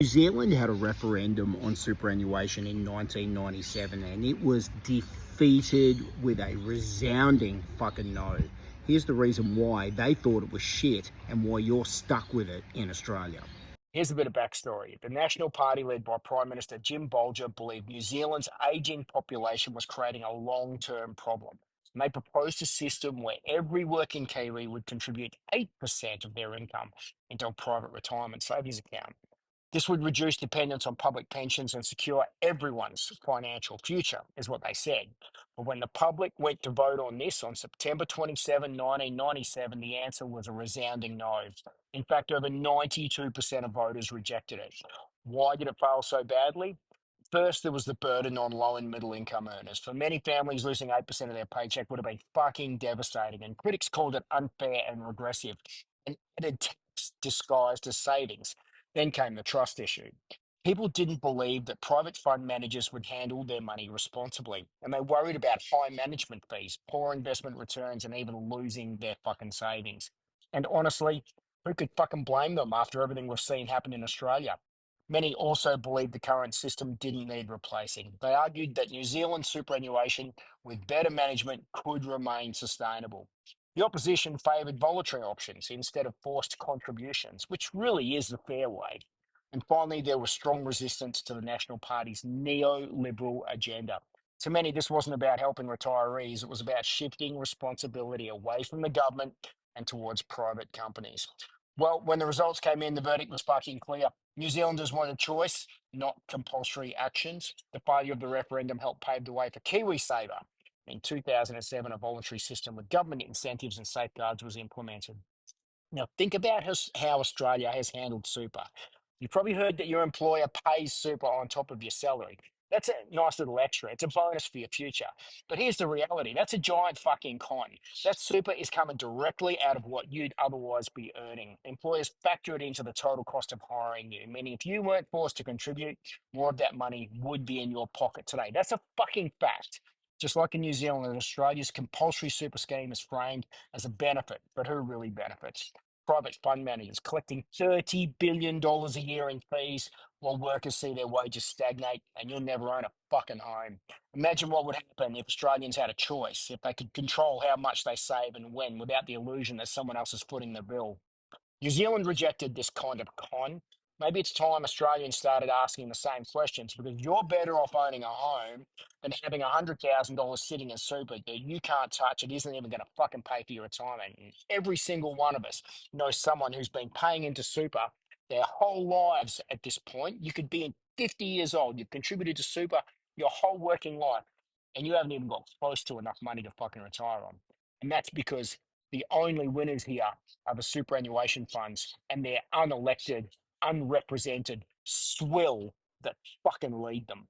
New Zealand had a referendum on superannuation in 1997 and it was defeated with a resounding fucking no. Here's the reason why they thought it was shit and why you're stuck with it in Australia. Here's a bit of backstory. The National Party, led by Prime Minister Jim Bolger, believed New Zealand's ageing population was creating a long term problem. And they proposed a system where every working Kiwi would contribute 8% of their income into a private retirement savings account. This would reduce dependence on public pensions and secure everyone's financial future, is what they said. But when the public went to vote on this on September 27, 1997, the answer was a resounding no. In fact, over 92% of voters rejected it. Why did it fail so badly? First, there was the burden on low and middle income earners. For many families, losing 8% of their paycheck would have been fucking devastating, and critics called it unfair and regressive, and added tax disguised as savings. Then came the trust issue. People didn't believe that private fund managers would handle their money responsibly, and they worried about high management fees, poor investment returns, and even losing their fucking savings. And honestly, who could fucking blame them after everything we've seen happen in Australia? Many also believed the current system didn't need replacing. They argued that New Zealand's superannuation, with better management, could remain sustainable. The opposition favoured voluntary options instead of forced contributions, which really is the fair way. And finally, there was strong resistance to the National Party's neoliberal agenda. To many, this wasn't about helping retirees, it was about shifting responsibility away from the government and towards private companies. Well, when the results came in, the verdict was fucking clear. New Zealanders wanted choice, not compulsory actions. The failure of the referendum helped pave the way for KiwiSaver. In 2007, a voluntary system with government incentives and safeguards was implemented. Now, think about how Australia has handled super. You've probably heard that your employer pays super on top of your salary. That's a nice little extra. It's a bonus for your future. But here's the reality, that's a giant fucking con. That super is coming directly out of what you'd otherwise be earning. Employers factor it into the total cost of hiring you, meaning if you weren't forced to contribute, more of that money would be in your pocket today. That's a fucking fact. Just like in New Zealand, Australia's compulsory super scheme is framed as a benefit, but who really benefits? Private fund managers collecting $30 billion a year in fees while workers see their wages stagnate and you'll never own a fucking home. Imagine what would happen if Australians had a choice, if they could control how much they save and when without the illusion that someone else is footing the bill. New Zealand rejected this kind of con. Maybe it's time Australians started asking the same questions because you're better off owning a home than having $100,000 sitting in super that you can't touch. It isn't even going to fucking pay for your retirement. And every single one of us knows someone who's been paying into super their whole lives at this point. You could be 50 years old, you've contributed to super your whole working life, and you haven't even got close to enough money to fucking retire on. And that's because the only winners here are the superannuation funds and their unelected, unrepresented swill that fucking lead them.